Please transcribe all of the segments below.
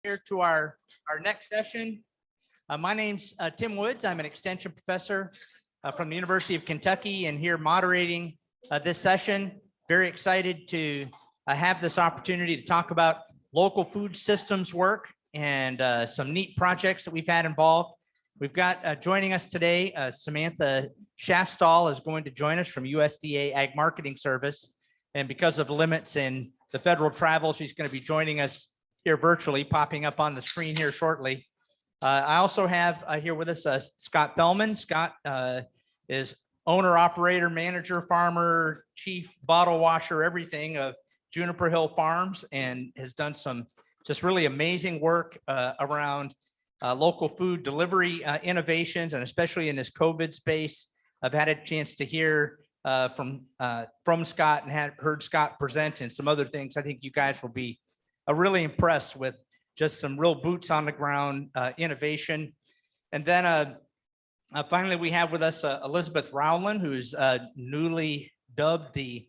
Here to our next session. My name's Tim Woods. I'm an extension professor from the University of Kentucky and here moderating this session. Very excited to have this opportunity to talk about local food systems work and some neat projects that we've had involved. We've got joining us today, Samantha Schaffstall is going to join us from USDA Ag Marketing Service. And because of limits in the federal travel, she's going to be joining us here virtually, popping up on the screen here shortly. I also have here with us Scott Bellman. Scott is owner, operator, manager, farmer, chief, bottle washer, everything of Juniper Hill Farms, and has done some just really amazing work around local food delivery innovations, and especially in this COVID space. I've had a chance to hear from Scott and heard Scott present and some other things. I think you guys will be really impressed with just some real boots on the ground innovation. And then finally, we have with us Elizabeth Rowland, who's newly dubbed the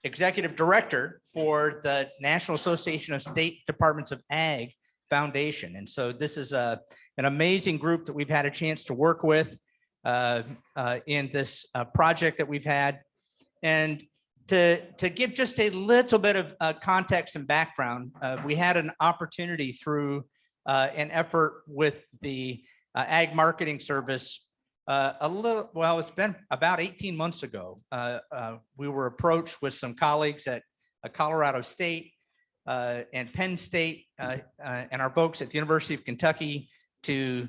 executive director for the National Association of State Departments of Ag Foundation. And so this is an amazing group that we've had a chance to work with in this project that we've had. And to give just a little bit of context and background, we had an opportunity through an effort with the Ag Marketing Service it's been about 18 months ago. We were approached with some colleagues at Colorado State and Penn State and our folks at the University of Kentucky to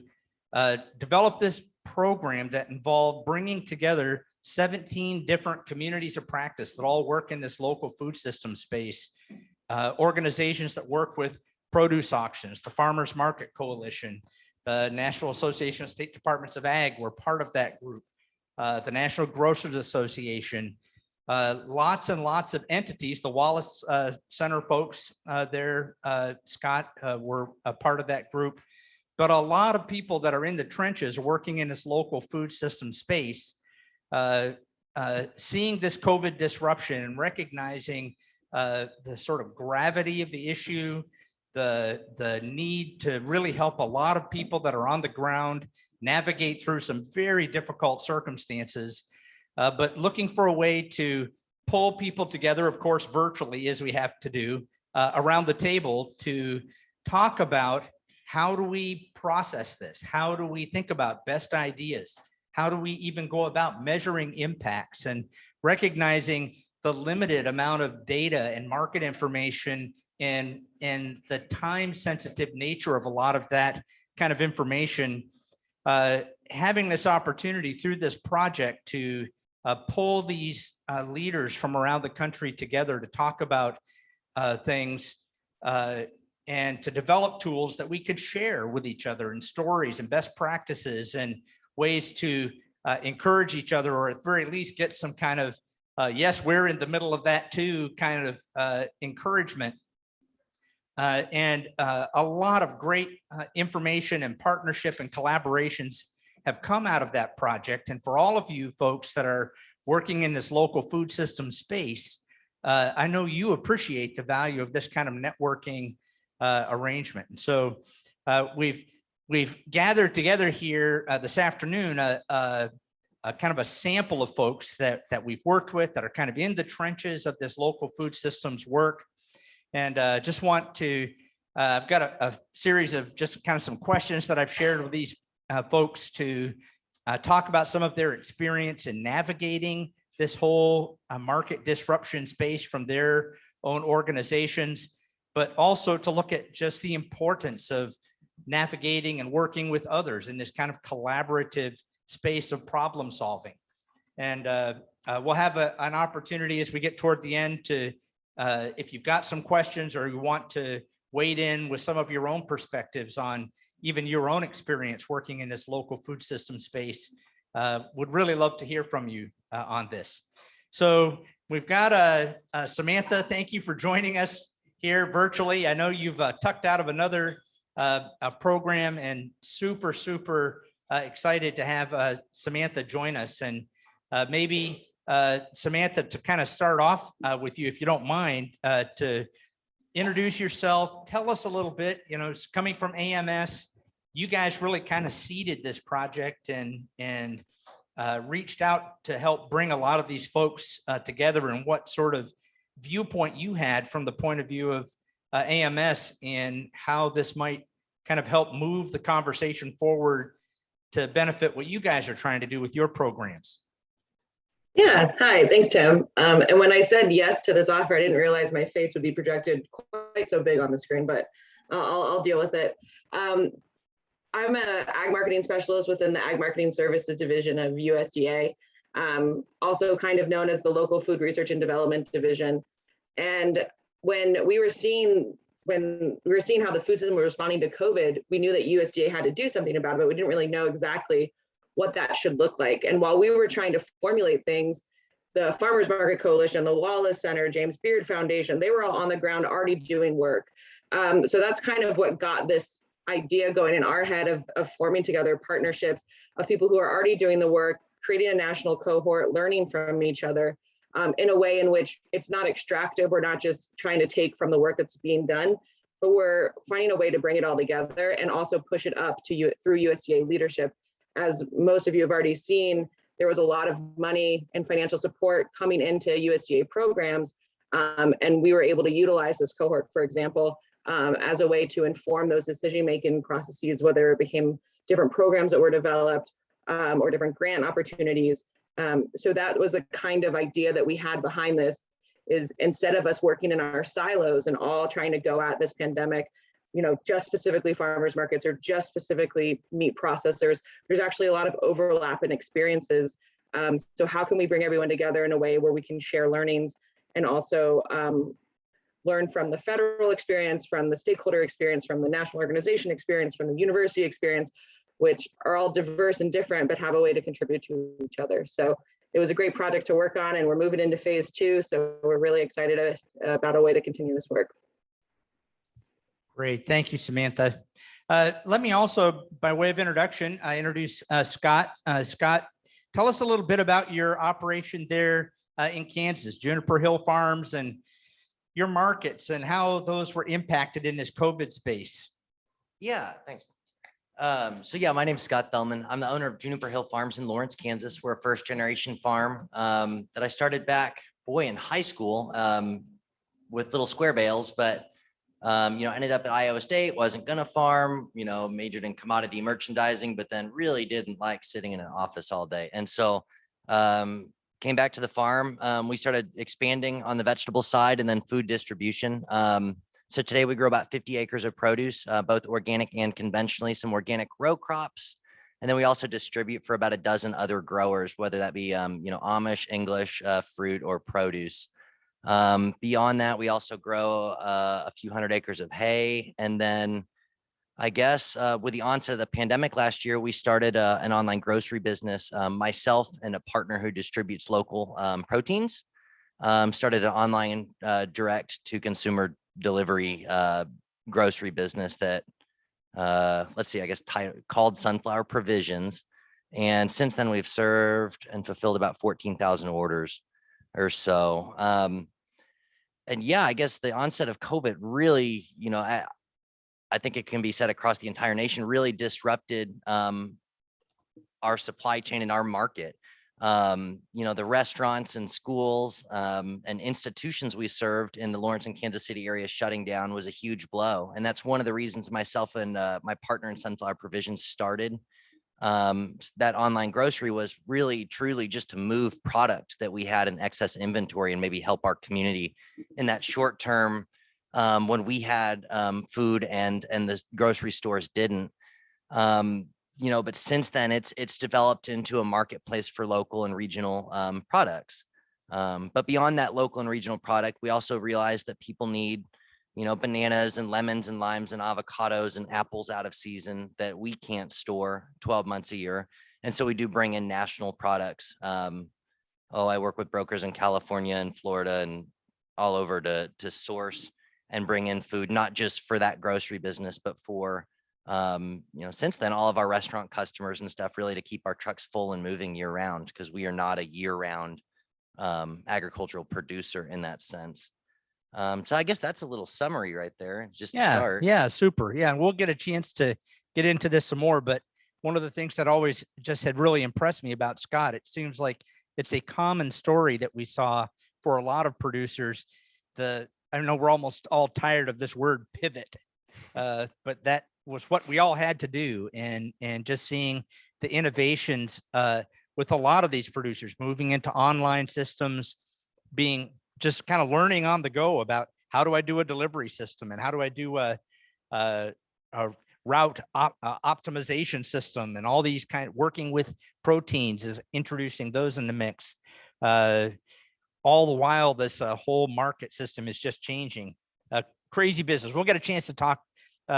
develop this program that involved bringing together 17 different communities of practice that all work in this local food system space, organizations that work with produce auctions, the Farmers Market Coalition, the National Association of State Departments of Ag were part of that group, the National Grocers Association, lots and lots of entities. The Wallace Center folks there, Scott, were a part of that group, but a lot of people that are in the trenches working in this local food system space, seeing this COVID disruption and recognizing the sort of gravity of the issue, the need to really help a lot of people that are on the ground navigate through some very difficult circumstances, but looking for a way to pull people together, of course, virtually, as we have to do, around the table to talk about how do we process this? How do we think about best ideas? How do we even go about measuring impacts and recognizing the limited amount of data and market information and the time-sensitive nature of a lot of that kind of information? Having this opportunity through this project to pull these leaders from around the country together to talk about things and to develop tools that we could share with each other and stories and best practices and ways to encourage each other, or at the very least get some kind of, yes, we're in the middle of that too, kind of encouragement. And a lot of great information and partnership and collaborations have come out of that project. And for all of you folks that are working in this local food system space, I know you appreciate the value of this kind of networking arrangement. And so we've gathered together here this afternoon a kind of a sample of folks that we've worked with that are kind of in the trenches of this local food systems work. And just want to, I've got a series of just kind of some questions that I've shared with these folks to talk about some of their experience in navigating this whole market disruption space from their own organizations, but also to look at just the importance of navigating and working with others in this kind of collaborative space of problem solving. And we'll have an opportunity as we get toward the end to, if you've got some questions or you want to wade in with some of your own perspectives on even your own experience working in this local food system space, would really love to hear from you on this. So we've got Samantha, thank you for joining us here virtually. I know you've tucked out of another program and super excited to have Samantha join us. And maybe Samantha, to kind of start off with you, if you don't mind, to introduce yourself, tell us a little bit, coming from AMS, you guys really kind of seeded this project and reached out to help bring a lot of these folks together, and what sort of viewpoint you had from the point of view of AMS and how this might kind of help move the conversation forward to benefit what you guys are trying to do with your programs. Yeah, hi, thanks, Tim. And when I said yes to this offer, I didn't realize my face would be projected quite so big on the screen, but I'll deal with it. I'm an ag marketing specialist within the Ag Marketing Services Division of USDA, also kind of known as the Local Food Research and Development Division. And when we were seeing how the food system was responding to COVID, we knew that USDA had to do something about it, but we didn't really know exactly what that should look like. And while we were trying to formulate things, the Farmers Market Coalition, the Wallace Center, James Beard Foundation, they were all on the ground already doing work. So that's kind of what got this idea going in our head of forming together partnerships of people who are already doing the work, creating a national cohort, learning from each other in a way in which it's not extractive. We're not just trying to take from the work that's being done, but we're finding a way to bring it all together and also push it up to you through USDA leadership. As most of you have already seen, there was a lot of money and financial support coming into USDA programs, and we were able to utilize this cohort, for example, as a way to inform those decision-making processes, whether it became different programs that were developed or different grant opportunities. So that was the kind of idea that we had behind this, is instead of us working in our silos and all trying to go at this pandemic, just specifically farmers markets or just specifically meat processors, there's actually a lot of overlap in experiences. So how can we bring everyone together in a way where we can share learnings and also learn from the federal experience, from the stakeholder experience, from the national organization experience, from the university experience, which are all diverse and different, but have a way to contribute to each other. So it was a great project to work on, and we're moving into phase 2. So we're really excited about a way to continue this work. Great. Thank you, Samantha. Let me also, by way of introduction, introduce Scott. Scott, tell us a little bit about your operation there in Kansas, Juniper Hill Farms, and your markets and how those were impacted in this COVID space. Yeah, thanks. So yeah, my name is Scott Thellman. I'm the owner of Juniper Hill Farms in Lawrence, Kansas. We're a first generation farm that I started back, in high school with little square bales, but ended up at Iowa State, wasn't gonna farm, majored in commodity merchandising, but then really didn't like sitting in an office all day. And so came back to the farm. We started expanding on the vegetable side and then food distribution. So today we grow about 50 acres of produce, both organic and conventionally, some organic row crops. And then we also distribute for about a dozen other growers, whether that be, Amish, English, fruit or produce. Beyond that, we also grow a few hundred acres of hay. And then I guess with the onset of the pandemic last year, we started an online grocery business. Myself and a partner who distributes local proteins started an online direct to consumer delivery grocery business that called Sunflower Provisions. And since then we've served and fulfilled about 14,000 orders or so. And yeah, I guess the onset of COVID really, I think it can be said across the entire nation, really disrupted our supply chain and our market. The restaurants and schools and institutions we served in the Lawrence and Kansas City area shutting down was a huge blow. And that's one of the reasons myself and my partner in Sunflower Provisions started that online grocery, was really truly just to move product that we had in excess inventory and maybe help our community in that short term when we had food and the grocery stores didn't. But since then it's developed into a marketplace for local and regional products. But beyond that local and regional product, we also realized that people need, bananas and lemons and limes and avocados and apples out of season that we can't store 12 months a year. And so we do bring in national products. I work with brokers in California and Florida and all over to source and bring in food, not just for that grocery business, but for since then, all of our restaurant customers and stuff, really to keep our trucks full and moving year round, because we are not a year round agricultural producer in that sense. So I guess that's a little summary right there, just to Yeah, start. yeah, super. Yeah, and we'll get a chance to get into this some more. But one of the things that always just had really impressed me about Scott, it seems like it's a common story that we saw for a lot of producers. I know we're almost all tired of this word pivot, but that was what we all had to do. And just seeing the innovations with a lot of these producers moving into online systems, being just kind of learning on the go about how do I do a delivery system and how do I do a route optimization system, and all these kind of working with proteins is introducing those in the mix. All the while, this whole market system is just changing. Crazy business. We'll get a chance to talk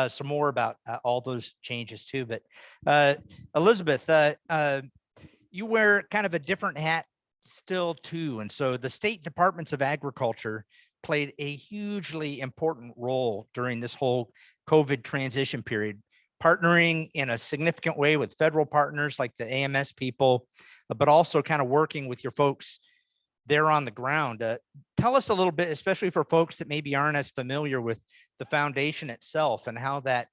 some more about all those changes too. But Elizabeth, you wear kind of a different hat still too. And so the state departments of agriculture played a hugely important role during this whole COVID transition period, partnering in a significant way with federal partners like the AMS people, but also kind of working with your folks there on the ground. Tell us a little bit, especially for folks that maybe aren't as familiar with the foundation itself and how that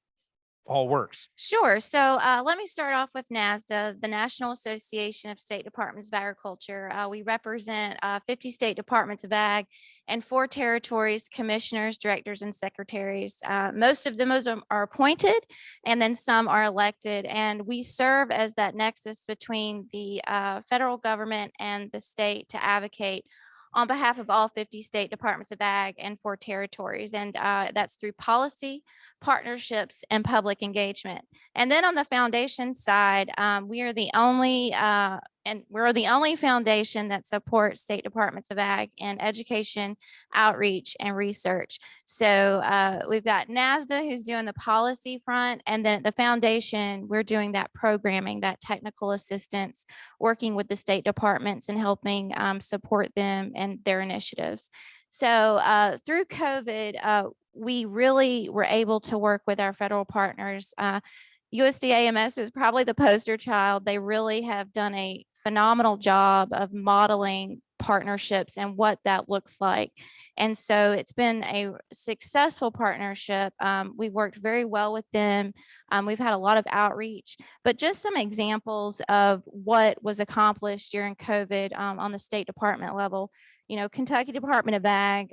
all works. Sure. So let me start off with NASDA, the National Association of State Departments of Agriculture. We represent 50 state departments of ag and 4 territories, commissioners, directors, and secretaries. Most of them are appointed, and then some are elected. And we serve as that nexus between the federal government and the state to advocate on behalf of all 50 state departments of ag and 4 territories. And that's through policy, partnerships, and public engagement. And then on the foundation side, we are the only foundation that supports state departments of ag in education, outreach, and research. So we've got NASDA, who's doing the policy front, and then at the foundation, we're doing that programming, that technical assistance, working with the state departments and helping support them and their initiatives. So through COVID, we really were able to work with our federal partners. USDA-AMS is probably the poster child. They really have done a phenomenal job of modeling partnerships and what that looks like. And so it's been a successful partnership. We worked very well with them. We've had a lot of outreach, but just some examples of what was accomplished during COVID on the State Department level. You know, Kentucky Department of Ag,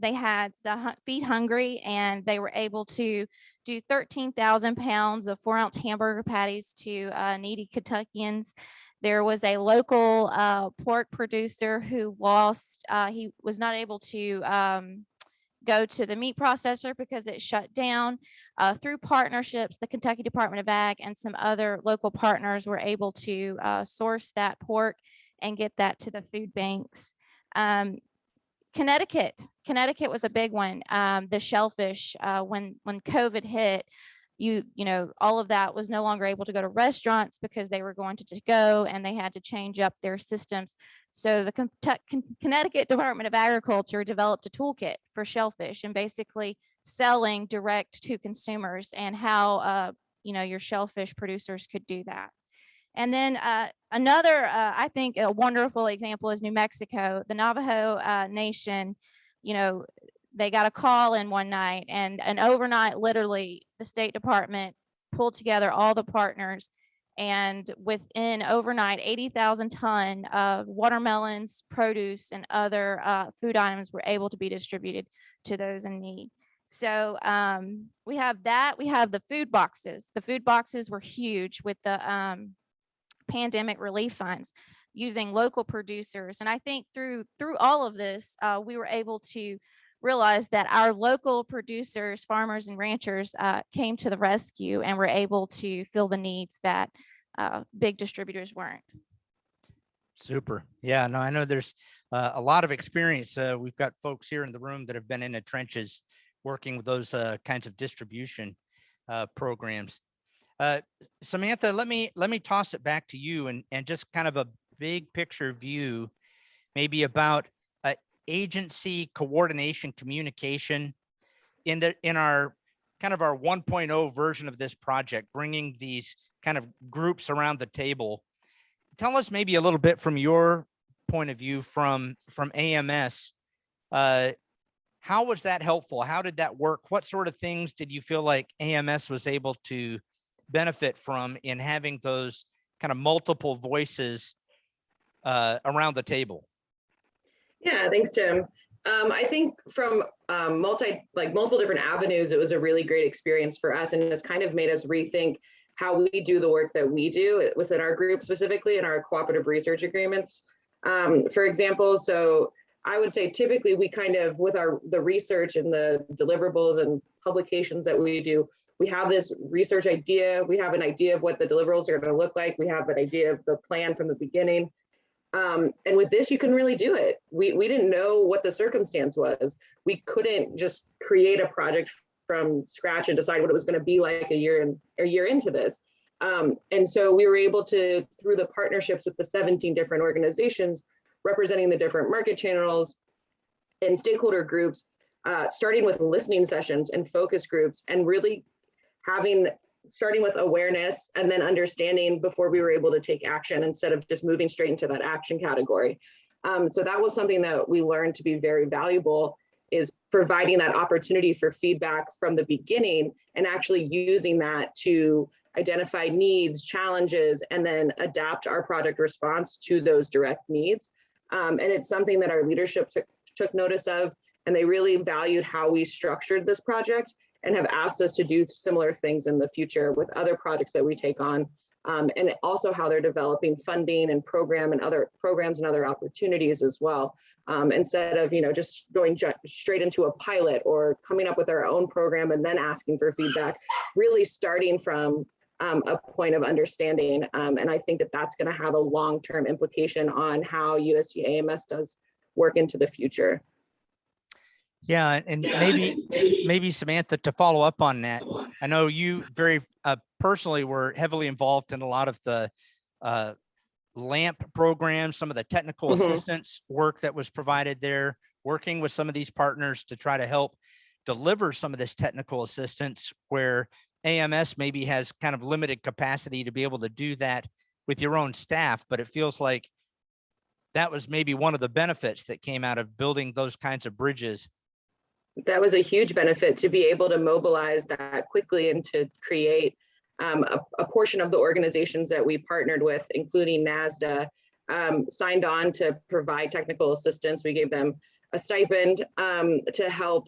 they had the Feed Hungry, and they were able to do 13,000 pounds of 4-ounce hamburger patties to needy Kentuckians. There was a local pork producer who lost, he was not able to go to the meat processor because it shut down. Through partnerships, the Kentucky Department of Ag and some other local partners were able to source that pork and get that to the food banks. Connecticut was a big one. The shellfish, when COVID hit, you know, all of that was no longer able to go to restaurants because they were going to go, and they had to change up their systems. So the Connecticut Department of Agriculture developed a toolkit for shellfish and basically selling direct to consumers, and how you know, your shellfish producers could do that. And then another, I think, a wonderful example is New Mexico. The Navajo Nation, you know, they got a call in one night, and overnight, literally, the State Department pulled together all the partners, and within overnight, 80,000 tons of watermelons, produce, and other food items were able to be distributed to those in need. So we have that. We have the food boxes. The food boxes were huge with the pandemic relief funds, using local producers. And I think through all of this, we were able to realize that our local producers, farmers, and ranchers came to the rescue and were able to fill the needs that big distributors weren't. Super. Yeah, no, I know there's a lot of experience. We've got folks here in the room that have been in the trenches working with those kinds of distribution programs. Samantha, let me toss it back to you, and just kind of a big picture view, maybe about agency coordination, communication in our kind of our 1.0 version of this project, bringing these kind of groups around the table. Tell us maybe a little bit from your point of view from AMS, how was that helpful? How did that work? What sort of things did you feel like AMS was able to benefit from in having those kind of multiple voices around the table? Yeah, thanks, Tim. I think from multiple different avenues, it was a really great experience for us, and it's kind of made us rethink how we do the work that we do within our group, specifically in our cooperative research agreements. For example, so I would say typically we kind of, with the research and the deliverables and publications that we do, we have this research idea, we have an idea of what the deliverables are going to look like, we have an idea of the plan from the beginning. And with this, you can really do it. We didn't know what the circumstance was. We couldn't just create a project from scratch and decide what it was going to be like a year into this. And so we were able to, through the partnerships with the 17 different organizations representing the different market channels and stakeholder groups, starting with listening sessions and focus groups, and really starting with awareness and then understanding before we were able to take action, instead of just moving straight into that action category. So that was something that we learned to be very valuable, is providing that opportunity for feedback from the beginning and actually using that to identify needs, challenges, and then adapt our project response to those direct needs. And it's something that our leadership took notice of, and they really valued how we structured this project and have asked us to do similar things in the future with other projects that we take on, and also how they're developing funding and other programs and other opportunities as well. Instead of just going straight into a pilot or coming up with our own program and then asking for feedback, really starting from a point of understanding. And I think that that's going to have a long-term implication on how USG AMS does work into the future. Yeah, and maybe Samantha, to follow up on that, I know you very personally were heavily involved in a lot of the LAMP programs, some of the technical assistance work that was provided there, working with some of these partners to try to help deliver some of this technical assistance, where AMS maybe has kind of limited capacity to be able to do that with your own staff. But it feels like that was maybe one of the benefits that came out of building those kinds of bridges. That was a huge benefit, to be able to mobilize that quickly and to create a portion of the organizations that we partnered with, including NASDA, signed on to provide technical assistance. We gave them a stipend to help,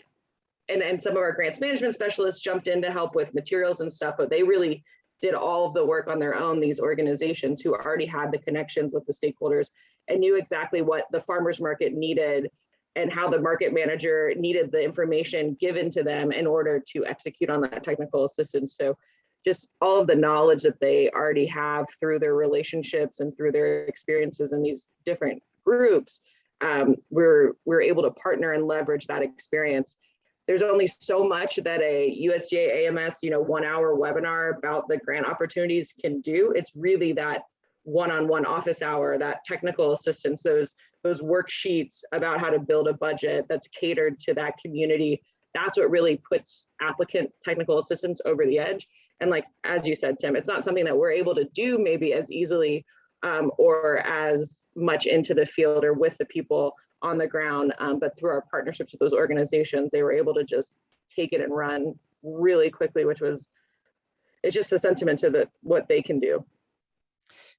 and some of our grants management specialists jumped in to help with materials and stuff, but they really did all of the work on their own, these organizations who already had the connections with the stakeholders and knew exactly what the farmers market needed and how the market manager needed the information given to them in order to execute on that technical assistance. So just all of the knowledge that they already have through their relationships and through their experiences in these different groups, we're able to partner and leverage that experience. There's only so much that a USDA AMS 1 hour webinar about the grant opportunities can do. It's really that one-on-one office hour, that technical assistance, those worksheets about how to build a budget that's catered to that community. That's what really puts applicant technical assistance over the edge. And like, as you said, Tim, it's not something that we're able to do maybe as easily or as much into the field or with the people on the ground, but through our partnerships with those organizations, they were able to just take it and run really quickly, it's just a sentiment to what they can do.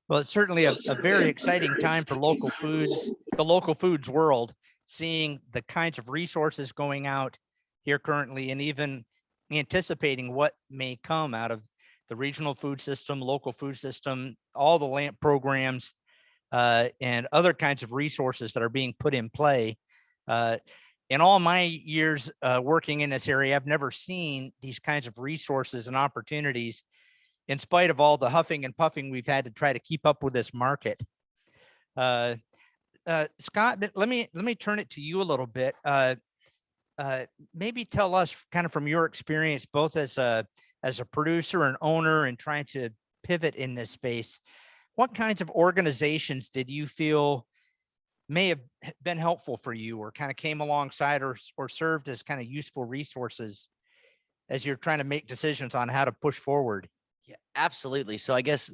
Well, it's certainly a very exciting time for local foods, the local foods world, seeing the kinds of resources going out here currently, and even anticipating what may come out of the regional food system, local food system, all the LAMP programs, and other kinds of resources that are being put in play. In all my years working in this area, I've never seen these kinds of resources and opportunities, in spite of all the huffing and puffing we've had to try to keep up with this market. Scott, let me turn it to you a little bit. Maybe tell us, kind of from your experience, both as a producer and owner and trying to pivot in this space, what kinds of organizations did you feel may have been helpful for you, or kind of came alongside or served as kind of useful resources as you're trying to make decisions on how to push forward? Yeah, absolutely. So I guess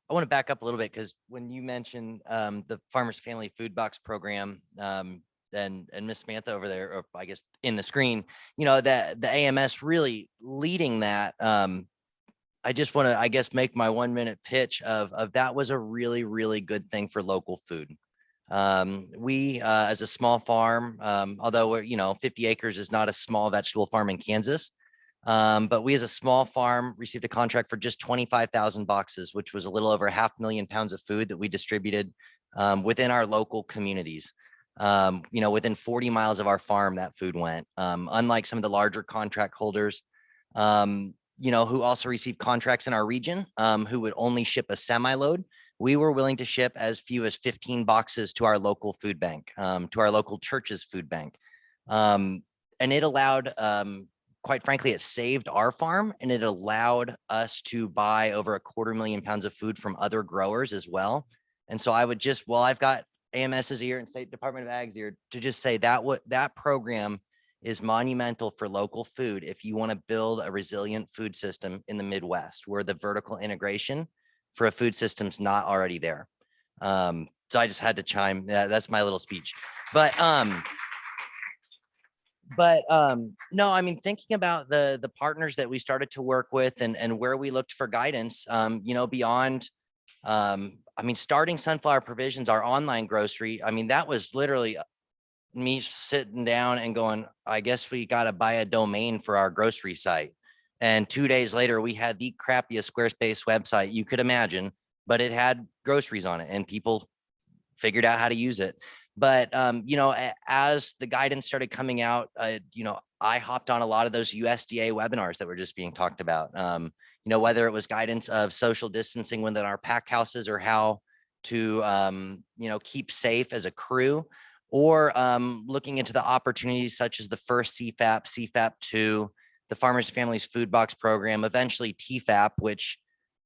I want to back up a little bit because when you mentioned the Farmers Family Food Box Program, and Miss Samantha over there, or I guess in the screen, you know, that the AMS really leading that. I just want to, I guess, make my 1 minute pitch of that was a really, really good thing for local food. We, as a small farm, although we're, you know, 50 acres is not a small vegetable farm in Kansas. But we as a small farm received a contract for just 25,000 boxes, which was a little over 500,000 pounds of food that we distributed within our local communities. You know, within 40 miles of our farm, that food went. Unlike some of the larger contract holders, you know, who also received contracts in our region, who would only ship a semi-load, we were willing to ship as few as 15 boxes to our local food bank, to our local church's food bank. And it allowed, quite frankly, it saved our farm, and it allowed us to buy over 250,000 pounds of food from other growers as well. And so I would just, well, I've got AMS's ear and State Department of Ag's ear to just say that what that program is monumental for local food. If you want to build a resilient food system in the Midwest, where the vertical integration for a food system's not already there. So I just had to chime. That's my little speech. But no, I mean, thinking about the partners that we started to work with and where we looked for guidance, you know, beyond, I mean, starting Sunflower Provisions, our online grocery, I mean, that was literally me sitting down and going, I guess we got to buy a domain for our grocery site. And 2 days later, we had the crappiest Squarespace website you could imagine, but it had groceries on it and people figured out how to use it. But, you know, as the guidance started coming out, you know, I hopped on a lot of those USDA webinars that were just being talked about. You know, whether it was guidance of social distancing within our pack houses or how to, you know, keep safe as a crew, or looking into the opportunities such as the first CFAP, CFAP2, the Farmers Families Food Box Program, eventually TFAP, which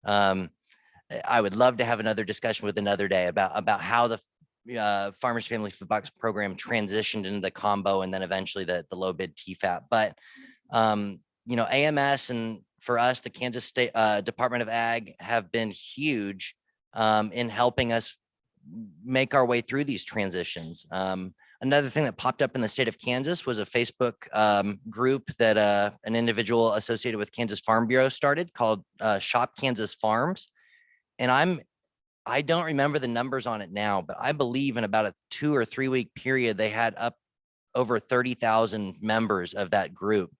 I would love to have another discussion with another day about how the Farmers Family Food Box Program transitioned into the combo and then eventually the low bid TFAP. But, you know, AMS and for us, the Kansas State Department of Ag have been huge in helping us make our way through these transitions. Another thing that popped up in the state of Kansas was a Facebook group that an individual associated with Kansas Farm Bureau started called Shop Kansas Farms. And I don't remember the numbers on it now, but I believe in about a 2 or 3 week period, they had up over 30,000 members of that group.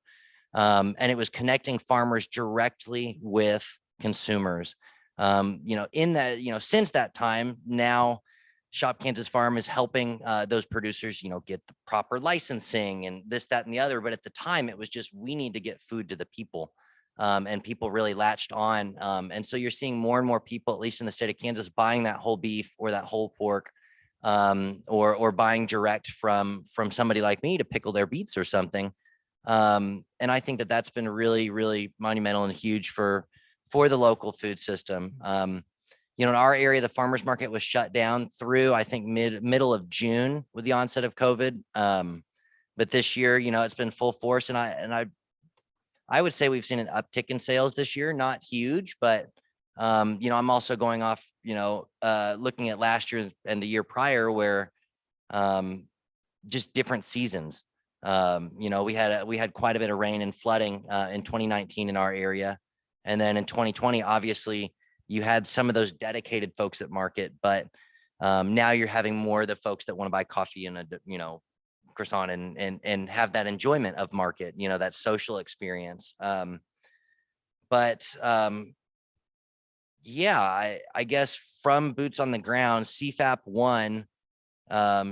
And it was connecting farmers directly with consumers. You know, in that, you know, since that time, now Shop Kansas Farm is helping those producers, you know, get the proper licensing and this, that, and the other. But at the time, it was just, we need to get food to the people. And people really latched on. And so you're seeing more and more people, at least in the state of Kansas, buying that whole beef or that whole pork, or buying direct from somebody like me to pickle their beets or something. And I think that that's been really, really monumental and huge for the local food system. You know, in our area, the farmers market was shut down through, I think, middle of June with the onset of COVID. But this year, you know, it's been full force, and I would say we've seen an uptick in sales this year, not huge, but you know, I'm also going off, you know, looking at last year and the year prior where just different seasons. You know, we had quite a bit of rain and flooding in 2019 in our area. And then in 2020, obviously you had some of those dedicated folks at market, but now you're having more of the folks that want to buy coffee and a, you know, croissant and have that enjoyment of market, you know, that social experience. Yeah, I guess from boots on the ground, CFAP 1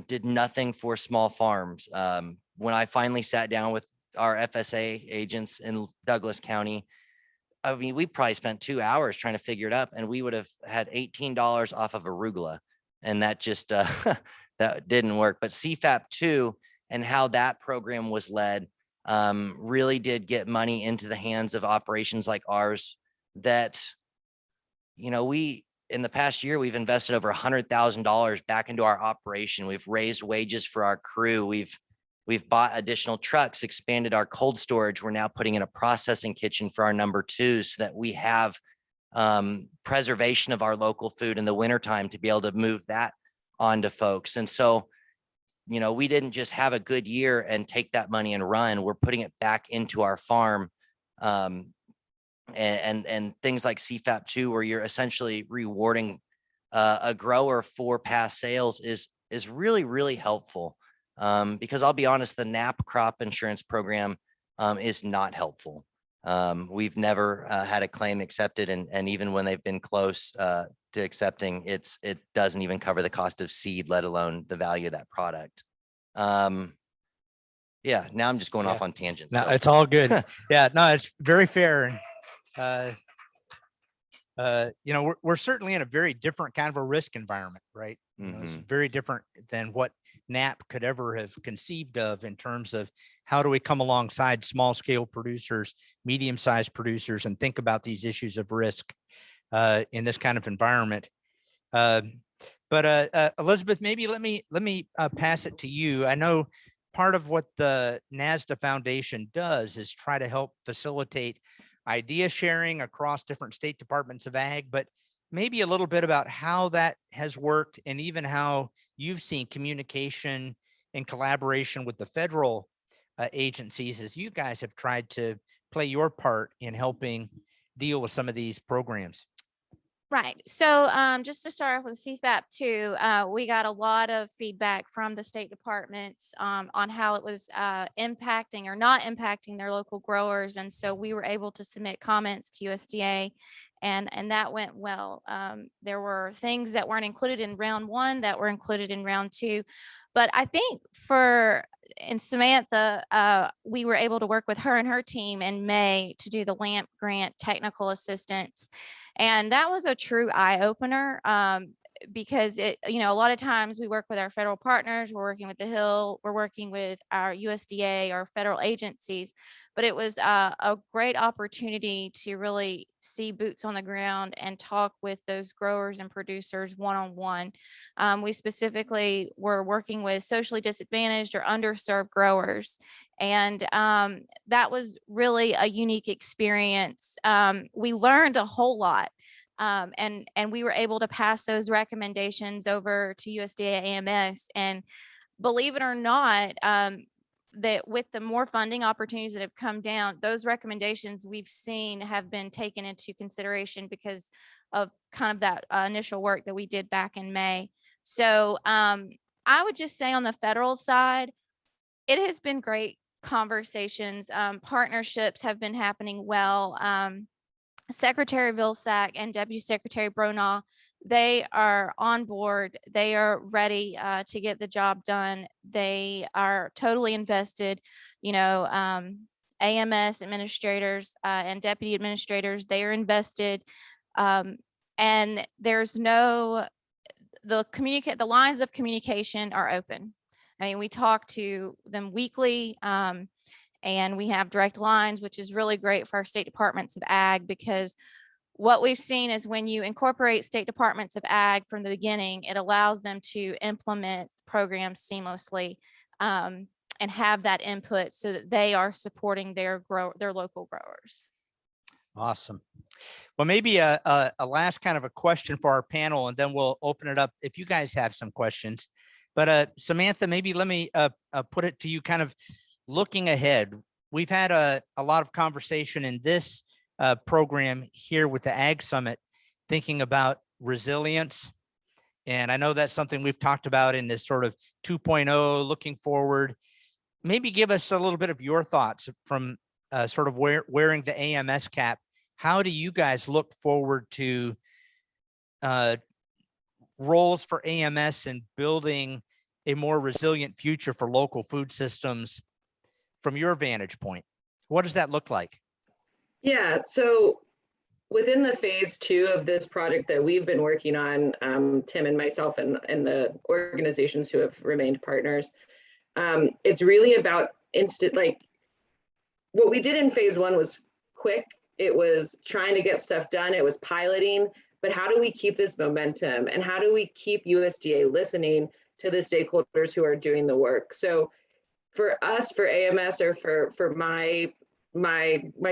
did nothing for small farms. When I finally sat down with our FSA agents in Douglas County, I mean, we probably spent 2 hours trying to figure it up, and we would have had $18 off of arugula, and that just that didn't work. But CFAP 2 and how that program was led really did get money into the hands of operations like ours that, you know, in the past year, we've invested over $100,000 back into our operation. We've raised wages for our crew. We've bought additional trucks, expanded our cold storage. We're now putting in a processing kitchen for our number 2 so that we have preservation of our local food in the wintertime to be able to move that on to folks. And so, we didn't just have a good year and take that money and run. We're putting it back into our farm. And things like CFAP2, where you're essentially rewarding a grower for past sales is really, really helpful. Because I'll be honest, the NAP crop insurance program is not helpful. We've never had a claim accepted, and even when they've been close to accepting, it doesn't even cover the cost of seed, let alone the value of that product. Yeah, now I'm just going off on tangents. No, so. it's all good. Yeah, no, it's very fair. And we're certainly in a very different kind of a risk environment, right? It's very different than what NAP could ever have conceived of in terms of how do we come alongside small scale producers, medium-sized producers, and think about these issues of risk in this kind of environment. But Elizabeth, maybe let me pass it to you. I know part of what the NASDA Foundation does is try to help facilitate idea sharing across different state departments of ag, but maybe a little bit about how that has worked and even how you've seen communication and collaboration with the federal agencies as you guys have tried to play your part in helping deal with some of these programs. Right. So just to start off with CFAP2, we got a lot of feedback from the state departments on how it was impacting or not impacting their local growers. And so we were able to submit comments to USDA, and that went well. There were things that weren't included in round one that were included in round two. But I think and Samantha, we were able to work with her and her team in May to do the LAMP grant technical assistance. And that was a true eye opener because a lot of times we work with our federal partners, we're working with the Hill, we're working with our USDA, our federal agencies, but it was a great opportunity to really see boots on the ground and talk with those growers and producers one-on-one. We specifically were working with socially disadvantaged or underserved growers. And that was really a unique experience. We learned a whole lot. And we were able to pass those recommendations over to USDA AMS. And believe it or not, that with the more funding opportunities that have come down, those recommendations we've seen have been taken into consideration because of kind of that initial work that we did back in May. So I would just say on the federal side, it has been great conversations. Partnerships have been happening well. Secretary Vilsack and Deputy Secretary Bronaugh, they are on board. They are ready to get the job done. They are totally invested. AMS administrators and deputy administrators, they are invested. And there's the lines of communication are open. I mean, we talk to them weekly. And we have direct lines, which is really great for our state departments of ag, because what we've seen is when you incorporate state departments of ag from the beginning, it allows them to implement programs seamlessly and have that input so that they are supporting their local growers. Awesome. Well, maybe a last kind of a question for our panel, and then we'll open it up if you guys have some questions. But Samantha, maybe let me put it to you kind of looking ahead. We've had a lot of conversation in this program here with the Ag Summit, thinking about resilience. And I know that's something we've talked about in this sort of 2.0 looking forward. Maybe give us a little bit of your thoughts from sort of wearing the AMS cap. How do you guys look forward to roles for AMS and building a more resilient future for local food systems from your vantage point? What does that look like? Yeah, so within the phase 2 of this project that we've been working on, Tim and myself and the organizations who have remained partners, it's really about what we did in phase 1 was quick. It was trying to get stuff done. It was piloting, but how do we keep this momentum? And how do we keep USDA listening to the stakeholders who are doing the work? So for us, for AMS, or for my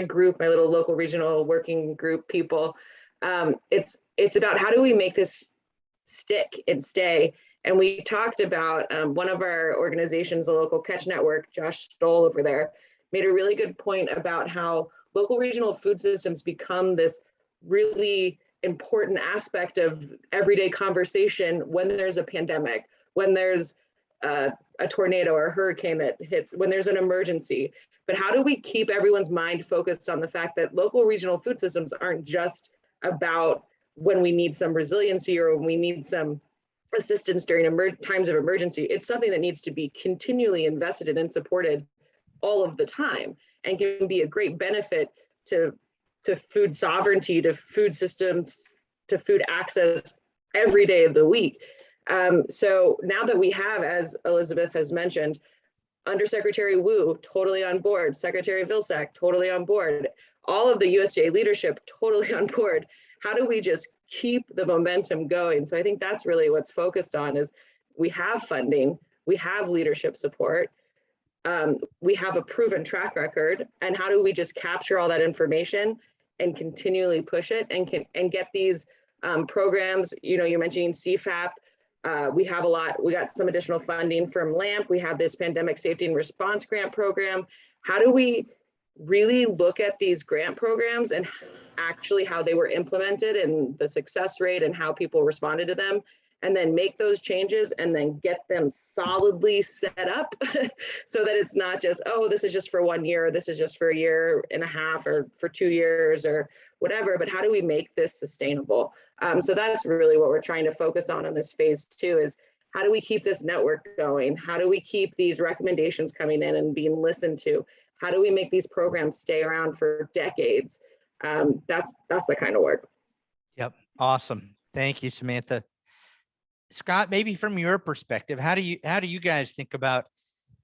group, my little local regional working group people, It's about how do we make this stick and stay. And we talked about one of our organizations, the local catch network, Josh Stoll over there, made a really good point about how local regional food systems become this really important aspect of everyday conversation when there's a pandemic, when there's a tornado or a hurricane that hits, when there's an emergency. But how do we keep everyone's mind focused on the fact that local regional food systems aren't just about when we need some resiliency or when we need some assistance during times of emergency? It's something that needs to be continually invested in and supported all of the time, and can be a great benefit to food sovereignty, to food systems, to food access every day of the week. So now that we have, as Elizabeth has mentioned, Undersecretary Wu totally on board, Secretary Vilsack totally on board, all of the USDA leadership totally on board, how do we just keep the momentum going? So I think that's really what's focused on is we have funding, we have leadership support, we have a proven track record, and how do we just capture all that information and continually push it and get these programs, you're mentioning CFAP. We got some additional funding from LAMP. We have this Pandemic Safety and Response Grant Program. How do we really look at these grant programs and actually how they were implemented and the success rate and how people responded to them, and then make those changes and then get them solidly set up so that it's not just, oh, this is just for 1 year, this is just for a year and a half or for 2 years or whatever, but how do we make this sustainable? So that's really what we're trying to focus on in this phase 2 is how do we keep this network going? How do we keep these recommendations coming in and being listened to? How do we make these programs stay around for decades? That's the kind of work. Yep. Awesome. Thank you, Samantha. Scott, maybe from your perspective, how do you guys think about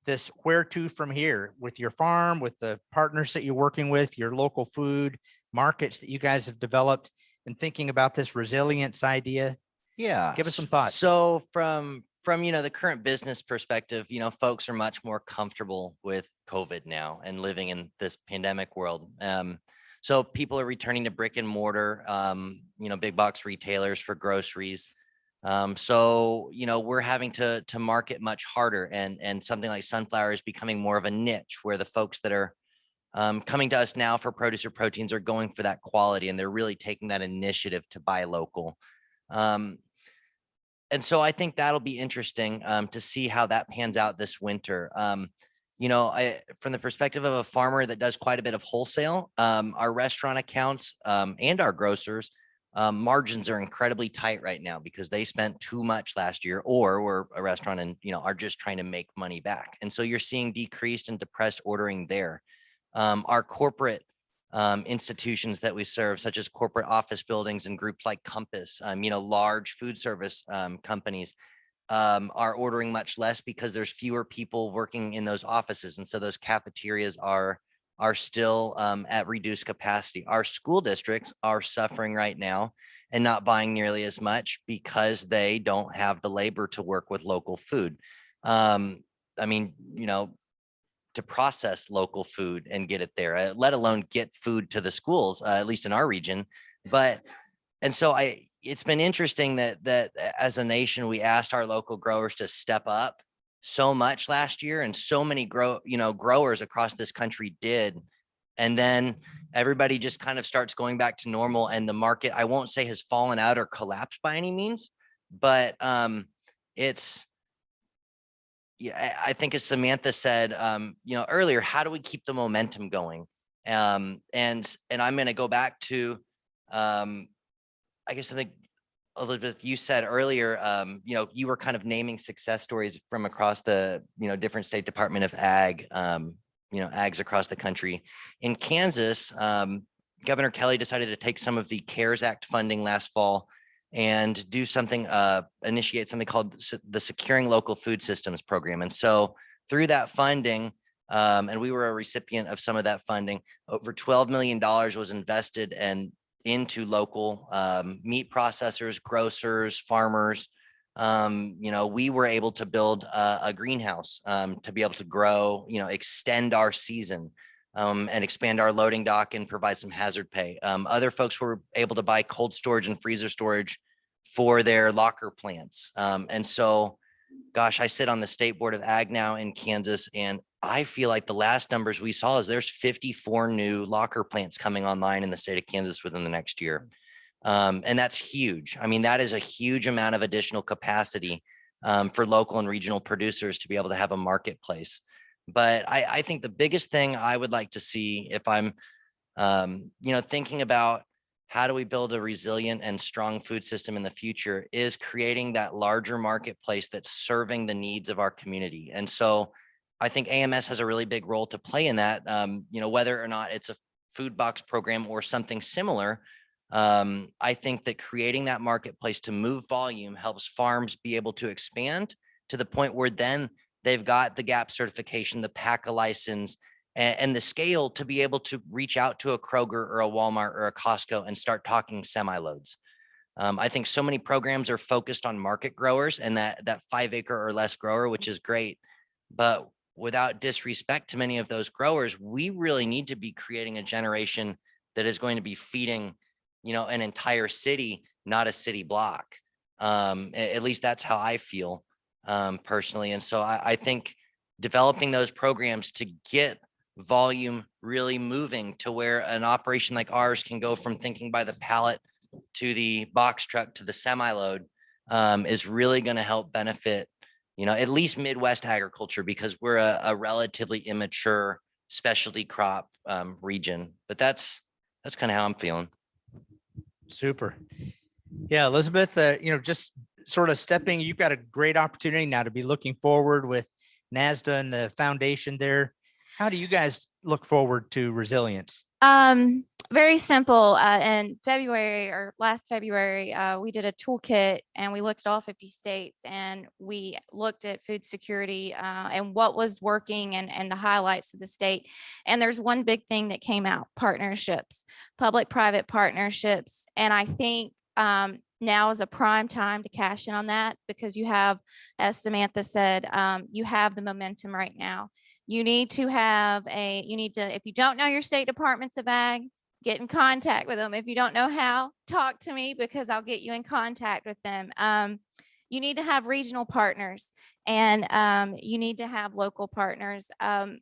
this, where to from here with your farm, with the partners that you're working with, your local food markets that you guys have developed, and thinking about this resilience idea? Yeah. Give us some thoughts. So from the current business perspective, folks are much more comfortable with COVID now and living in this pandemic world. So people are returning to brick and mortar, big box retailers for groceries. So we're having to market much harder, and something like sunflower is becoming more of a niche where the folks that are coming to us now for produce or proteins are going for that quality, and they're really taking that initiative to buy local. And so I think that'll be interesting to see how that pans out this winter. From the perspective of a farmer that does quite a bit of wholesale, our restaurant accounts and our grocers, margins are incredibly tight right now because they spent too much last year, or were a restaurant and are just trying to make money back. And so you're seeing decreased and depressed ordering there. Our corporate institutions that we serve, such as corporate office buildings and groups like Compass, large food service companies, are ordering much less because there's fewer people working in those offices. And so those cafeterias are still at reduced capacity. Our school districts are suffering right now and not buying nearly as much because they don't have the labor to work with local food. To process local food and get it there, let alone get food to the schools, at least in our region. It's been interesting that as a nation, we asked our local growers to step up so much last year, and so many growers across this country did. And then everybody just kind of starts going back to normal, and the market, I won't say has fallen out or collapsed by any means, but I think, as Samantha said, earlier, how do we keep the momentum going? And I'm going to go back to, I guess something, Elizabeth, you said earlier, you were kind of naming success stories from across the, different state Department of Ag, ags across the country. In Kansas, Governor Kelly decided to take some of the CARES Act funding last fall and do something, initiate something called the Securing Local Food Systems Program. And so through that funding, and we were a recipient of some of that funding, over $12 million was invested into local meat processors, grocers, farmers. We were able to build a greenhouse to be able to grow, extend our season. and expand our loading dock and provide some hazard pay. Other folks were able to buy cold storage and freezer storage for their locker plants. And so, gosh, I sit on the State Board of Ag now in Kansas, and I feel like the last numbers we saw is there's 54 new locker plants coming online in the state of Kansas within the next year. And that's huge. I mean, that is a huge amount of additional capacity for local and regional producers to be able to have a marketplace. But I think the biggest thing I would like to see, if I'm, thinking about how do we build a resilient and strong food system in the future, is creating that larger marketplace that's serving the needs of our community. And so I think AMS has a really big role to play in that, whether or not it's a food box program or something similar. I think that creating that marketplace to move volume helps farms be able to expand to the point where then they've got the GAP certification, the PACA license, and the scale to be able to reach out to a Kroger or a Walmart or a Costco and start talking semi-loads. I think so many programs are focused on market growers and that 5 acre or less grower, which is great. But without disrespect to many of those growers, we really need to be creating a generation that is going to be feeding, an entire city, not a city block. At least that's how I feel personally. And so I think developing those programs to get volume really moving to where an operation like ours can go from thinking by the pallet to the box truck to the semi-load is really going to help benefit, at least Midwest agriculture, because we're a relatively immature specialty crop region. But that's kind of how I'm feeling. Super. Yeah, Elizabeth, just sort of you've got a great opportunity now to be looking forward with NASDA and the foundation there. How do you guys look forward to resilience? Very simple. In February or last February, we did a toolkit and we looked at all 50 states and we looked at food security and what was working and the highlights of the state. And there's one big thing that came out: partnerships, public-private partnerships. And I think now is a prime time to cash in on that, because you have, as Samantha said, you have the momentum right now. You need to if you don't know your state departments of ag, get in contact with them. If you don't know how, talk to me, because I'll get you in contact with them. You need to have regional partners, and you need to have local partners. When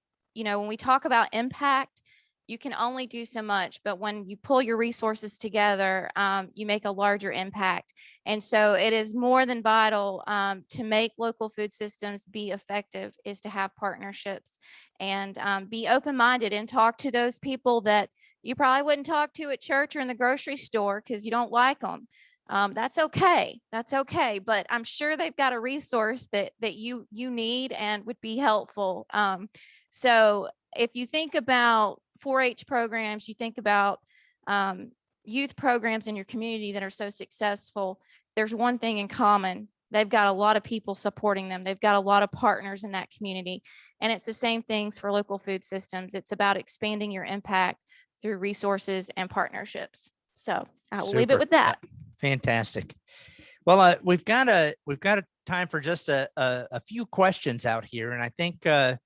we talk about impact, you can only do so much, but when you pull your resources together, you make a larger impact. And so it is more than vital to make local food systems be effective is to have partnerships and be open-minded and talk to those people that you probably wouldn't talk to at church or in the grocery store because you don't like them. That's okay. That's okay. But I'm sure they've got a resource that you need and would be helpful. So if you think about 4-H programs, you think about youth programs in your community that are so successful, there's one thing in common. They've got a lot of people supporting them. They've got a lot of partners in that community. And it's the same things for local food systems. It's about expanding your impact through resources and partnerships. So I will leave it with that. Fantastic. Well, we've got a time for just a few questions out here. And I think the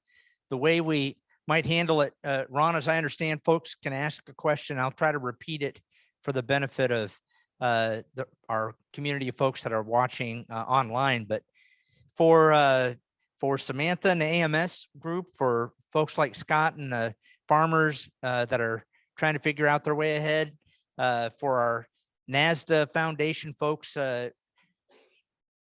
way we might handle it, Ron, as I understand, folks can ask a question. I'll try to repeat it for the benefit of our community of folks that are watching online. But for Samantha and the AMS group, for folks like Scott and farmers that are trying to figure out their way ahead, for our NASDA Foundation folks,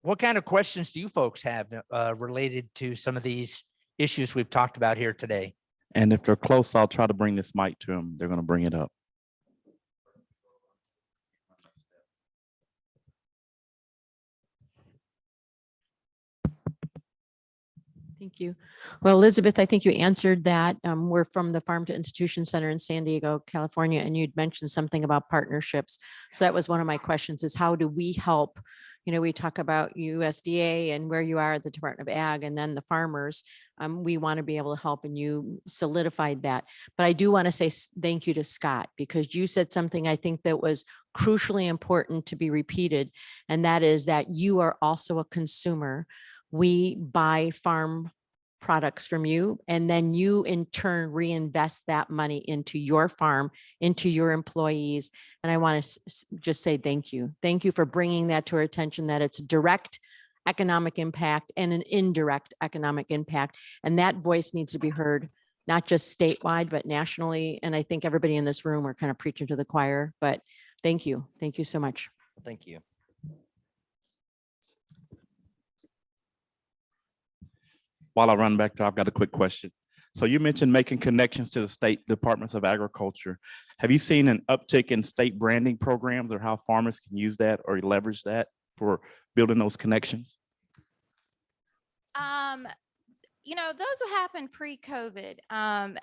what kind of questions do you folks have related to some of these issues we've talked about here today? And if they're close, I'll try to bring this mic to them. They're going to bring it up. Thank you. Well, Elizabeth, I think you answered that. We're from the Farm to Institution Center in San Diego, California, and you'd mentioned something about partnerships. So that was one of my questions, is how do we help? We talk about USDA and where you are at the Department of Ag and then the farmers. We want to be able to help, and you solidified that. But I do want to say thank you to Scott, because you said something I think that was crucially important to be repeated, and that is that you are also a consumer. We buy farm products from you, and then you in turn reinvest that money into your farm, into your employees. And I want to just say thank you. Thank you for bringing that to our attention, that it's direct economic impact and an indirect economic impact. And that voice needs to be heard, not just statewide, but nationally. And I think everybody in this room are kind of preaching to the choir, but thank you. Thank you so much. Thank you. While I run back to, I've got a quick question. So you mentioned making connections to the state departments of agriculture. Have you seen an uptick in state branding programs, or how farmers can use that or leverage that for building those connections? You know, those happened pre-COVID,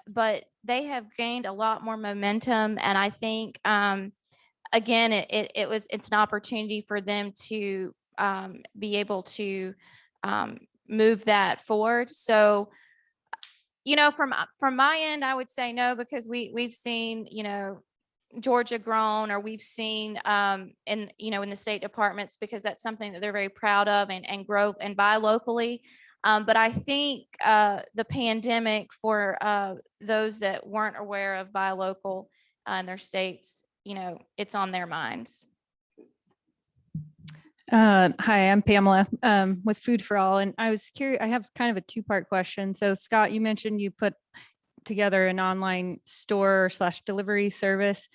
but they have gained a lot more momentum. And I think, again, it's an opportunity for them to be able to move that forward. So, you know, from my end, I would say no, because we've seen, you know, Georgia grown, or we've seen in, you know, in the state departments, because that's something that they're very proud of, and grow and buy locally. But I think the pandemic, for those that weren't aware of buy local in their states, you know, it's on their minds. Hi, I'm Pamela with Food for All, and I was curious, I have kind of a two-part question. So Scott, you mentioned you put together an online store / delivery service.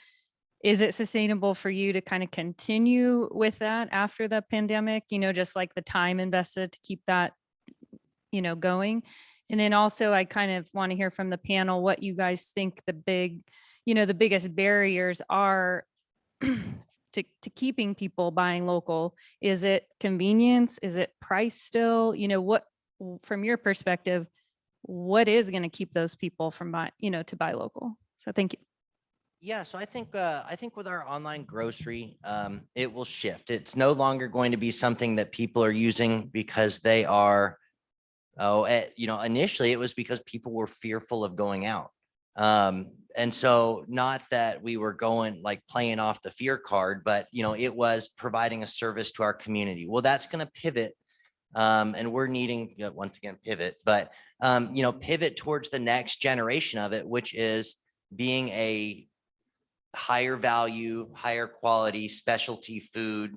Is it sustainable for you to kind of continue with that after the pandemic, you know, just like the time invested to keep that, you know, going? And then also, I kind of want to hear from the panel what you guys think the biggest barriers are to keeping people buying local. Is it convenience? Is it price still? You know, what, from your perspective, what is going to keep those people from buying, you know, to buy local? So thank you. Yeah, so I think with our online grocery, it will shift. It's no longer going to be something that people are using because they are, you know, initially it was because people were fearful of going out. And so not that we were going like playing off the fear card, but, you know, it was providing a service to our community. Well, that's going to pivot. And we're needing, you know, once again, pivot, but, you know, pivot towards the next generation of it, which is being a higher value, higher quality specialty food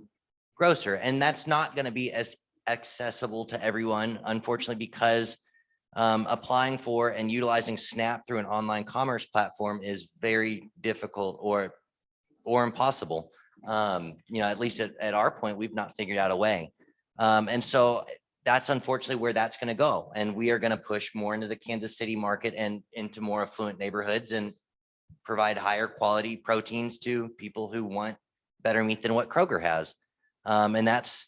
grocer. And that's not going to be as accessible to everyone, unfortunately, because applying for and utilizing SNAP through an online commerce platform is very difficult or impossible. You know, at least at our point, we've not figured out a way. And so that's unfortunately where that's going to go. And we are going to push more into the Kansas City market and into more affluent neighborhoods and provide higher quality proteins to people who want better meat than what Kroger has. And that's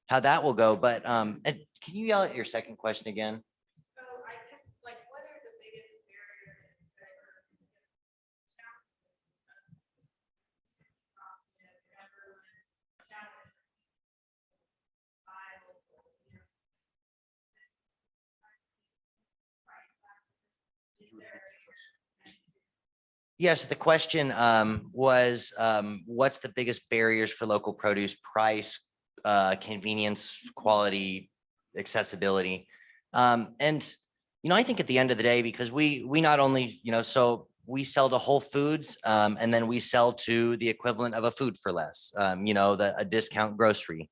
how that will go. But and can you yell at your second question again? Yes, the question was, what's the biggest barriers for local produce? Price, convenience, quality, accessibility. And, you know, I think at the end of the day, because we not only, you know, so we sell to Whole Foods, and then we sell to the equivalent of a Food for Less, you know, a discount grocery.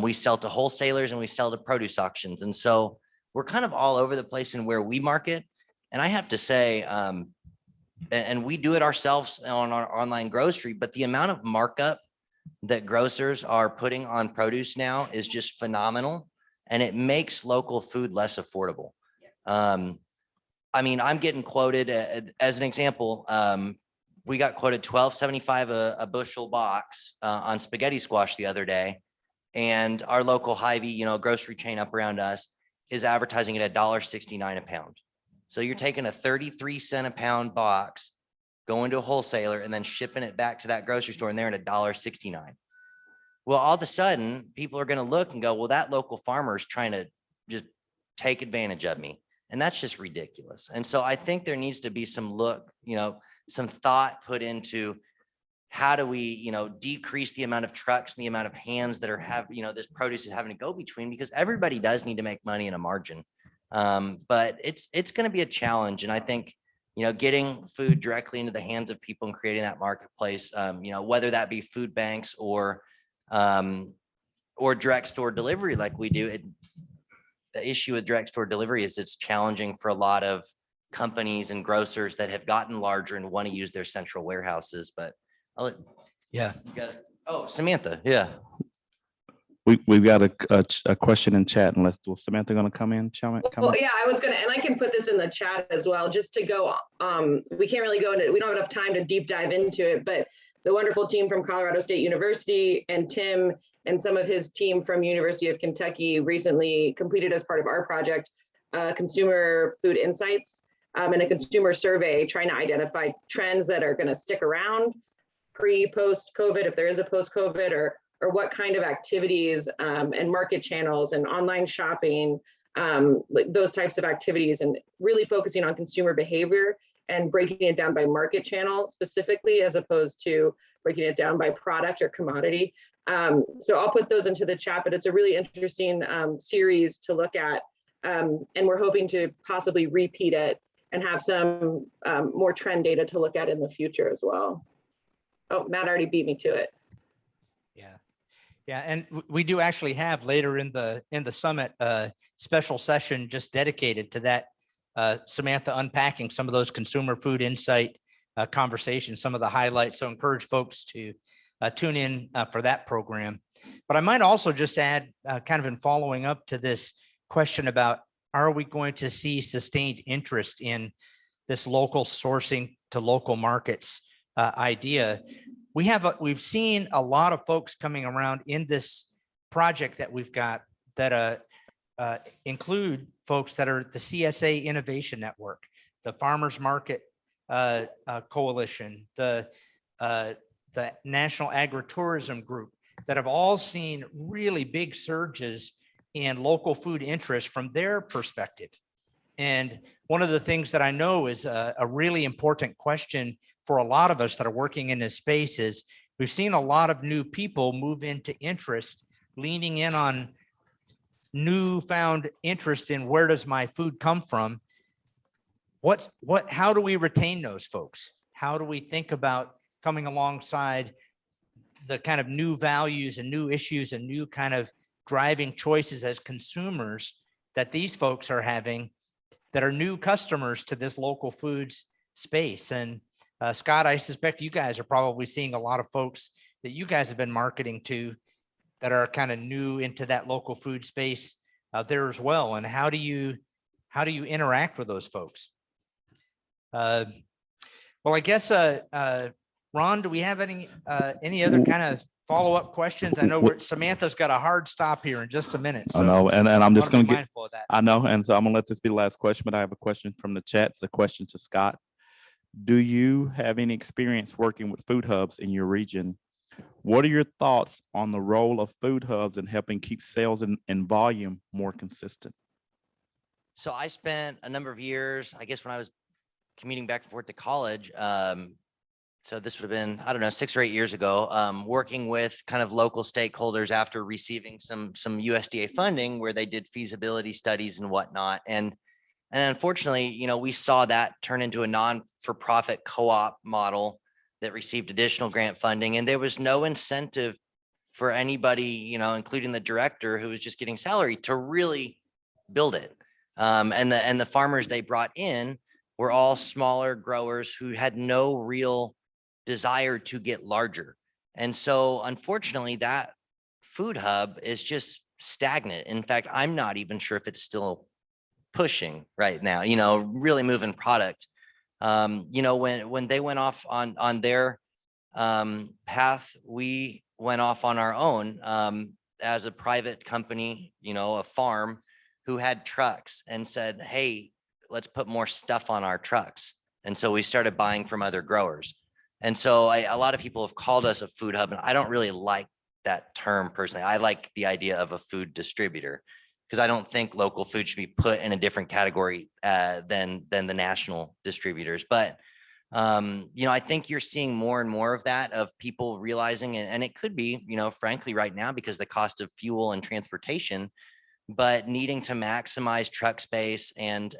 We sell to wholesalers and we sell to produce auctions. And so we're kind of all over the place in where we market. And I have to say, and we do it ourselves on our online grocery, but the amount of markup that grocers are putting on produce now is just phenomenal. And it makes local food less affordable. I mean, I'm getting quoted as an example. We got quoted $12.75 a bushel box on spaghetti squash the other day. And our local Hy-Vee, you know, grocery chain up around us is advertising at $1.69 a pound. So you're taking a 33 cent a pound box, going to a wholesaler and then shipping it back to that grocery store and they're at $1.69. Well, all of a sudden people are going to look and go, well, that local farmer is trying to just take advantage of me. And that's just ridiculous. And so I think there needs to be some some thought put into how do we, you know, decrease the amount of trucks and the amount of hands that are this produce is having to go between, because everybody does need to make money in a margin. But it's going to be a challenge. And I think, getting food directly into the hands of people and creating that marketplace, whether that be food banks or direct store delivery like we do. The issue with direct store delivery is it's challenging for a lot of companies and grocers that have gotten larger and want to use their central warehouses. But I'll let Yeah. you guys. Oh, Samantha. Yeah. We've got a question in chat, unless was Samantha going to come in? Well, yeah, I was gonna, and I can put this in the chat as well, just to go, we can't really go into, we don't have enough time to deep dive into it, but the wonderful team from Colorado State University and Tim and some of his team from University of Kentucky recently completed as part of our project, consumer food insights, and a consumer survey trying to identify trends that are gonna stick around pre-post COVID, if there is a post-COVID, or what kind of activities and market channels and online shopping, like those types of activities, and really focusing on consumer behavior and breaking it down by market channel specifically, as opposed to breaking it down by product or commodity. So I'll put those into the chat, but it's a really interesting series to look at. And we're hoping to possibly repeat it and have some more trend data to look at in the future as well. Oh, Matt already beat me to it. Yeah. Yeah, and we do actually have later in the summit special session just dedicated to that. Samantha unpacking some of those consumer food insight conversations, some of the highlights. So encourage folks to tune in for that program. But I might also just add, kind of in following up to this question about, are we going to see sustained interest in this local sourcing to local markets idea? We've seen a lot of folks coming around in this project that we've got that include folks that are the CSA Innovation Network, the Farmers Market Coalition, the National Agritourism Group, that have all seen really big surges in local food interest from their perspective. And one of the things that I know is a really important question for a lot of us that are working in this space is we've seen a lot of new people move into interest, leaning in on newfound interest in where does my food come from? How do we retain those folks? How do we think about coming alongside the kind of new values and new issues and new kind of driving choices as consumers that these folks are having that are new customers to this local foods space? And Scott, I suspect you guys are probably seeing a lot of folks that you guys have been marketing to that are kind of new into that local food space out there as well. And how do you interact with those folks? Well, I guess, Ron, do we have any other kind of follow-up questions? I know Samantha's got a hard stop here in just a minute. So I know, and I'm just going to get, mindful of that. I know, and so I'm going to let this be the last question, but I have a question from the chat. It's a question to Scott. Do you have any experience working with food hubs in your region? What are your thoughts on the role of food hubs in helping keep sales and volume more consistent? So I spent a number of years, I guess when I was commuting back and forth to college, so this would have been, I don't know, 6 or 8 years ago, working with kind of local stakeholders after receiving some USDA funding where they did feasibility studies and whatnot. And unfortunately, we saw that turn into a non-for-profit co-op model that received additional grant funding. And there was no incentive for anybody, including the director who was just getting salary, to really build it. And the farmers they brought in were all smaller growers who had no real desire to get larger. And so unfortunately, that food hub is just stagnant. In fact, I'm not even sure if it's still pushing right now, really moving product. When they went off on their path, we went off on our own as a private company, a farm who had trucks, and said, hey, let's put more stuff on our trucks. And so we started buying from other growers. And so a lot of people have called us a food hub, and I don't really like that term personally. I like the idea of a food distributor, because I don't think local food should be put in a different category than the national distributors. But I think you're seeing more and more of that, of people realizing, and it could be, frankly, right now, because the cost of fuel and transportation, but needing to maximize truck space and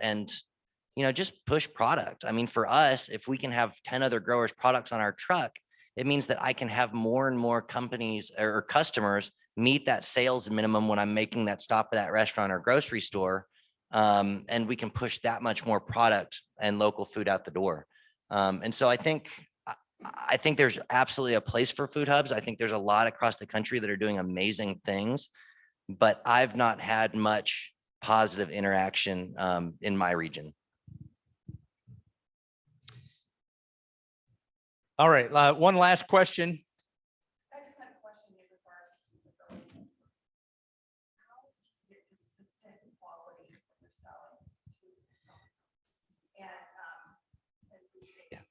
just push product. I mean, for us, if we can have 10 other growers' products on our truck, it means that I can have more and more companies or customers meet that sales minimum when I'm making that stop at that restaurant or grocery store. And we can push that much more product and local food out the door. And so I think there's absolutely a place for food hubs. I think there's a lot across the country that are doing amazing things, but I've not had much positive interaction in my region. All right, one last question. I just had a question in regards to the building. How do you get consistent quality when you're selling to someone? And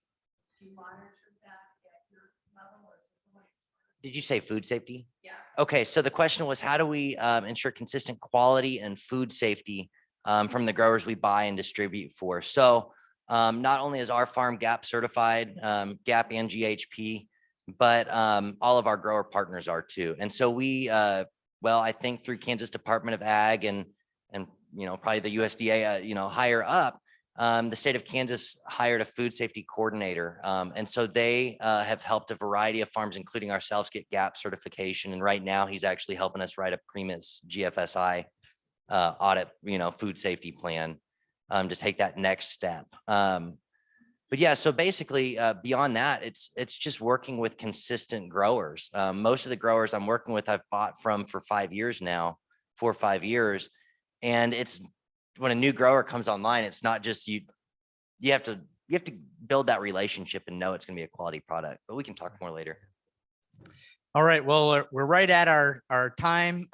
do you monitor that at your level or is it somebody? Did you say food safety? Yeah. Okay, so the question was, how do we ensure consistent quality and food safety from the growers we buy and distribute for? So not only is our farm GAP certified, GAP and GHP, but all of our grower partners are too. And so we, I think through Kansas Department of Ag and probably the USDA, higher up, the state of Kansas hired a food safety coordinator. And so they have helped a variety of farms, including ourselves, get GAP certification. And right now he's actually helping us write a Primus GFSI audit, food safety plan to take that next step. But yeah, so basically beyond that, it's just working with consistent growers. Most of the growers I'm working with, I've bought from for 5 years now, 4 or 5 years. And it's when a new grower comes online, it's not just you have to build that relationship and know it's going to be a quality product, but we can talk more later. All right, well, we're right at our time.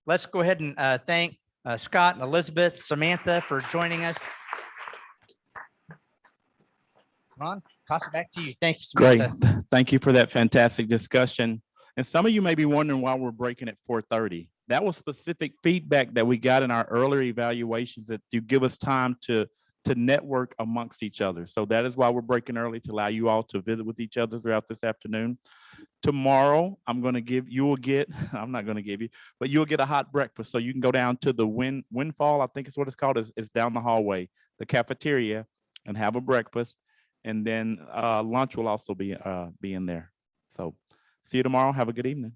Let's go ahead and thank Scott and Elizabeth, Samantha for joining us. Ron, toss it back to you. Thank you, Great. Samantha. Thank you for that fantastic discussion. And some of you may be wondering why we're breaking at 4:30. That was specific feedback that we got in our earlier evaluations that you give us time to network amongst each other. So that is why we're breaking early, to allow you all to visit with each other throughout this afternoon. Tomorrow, I'm not going to give you, but you'll get a hot breakfast. So you can go down to the Windfall, I think is what it's called. It's down the hallway, the cafeteria, and have a breakfast. And then lunch will also be in there. So see you tomorrow. Have a good evening.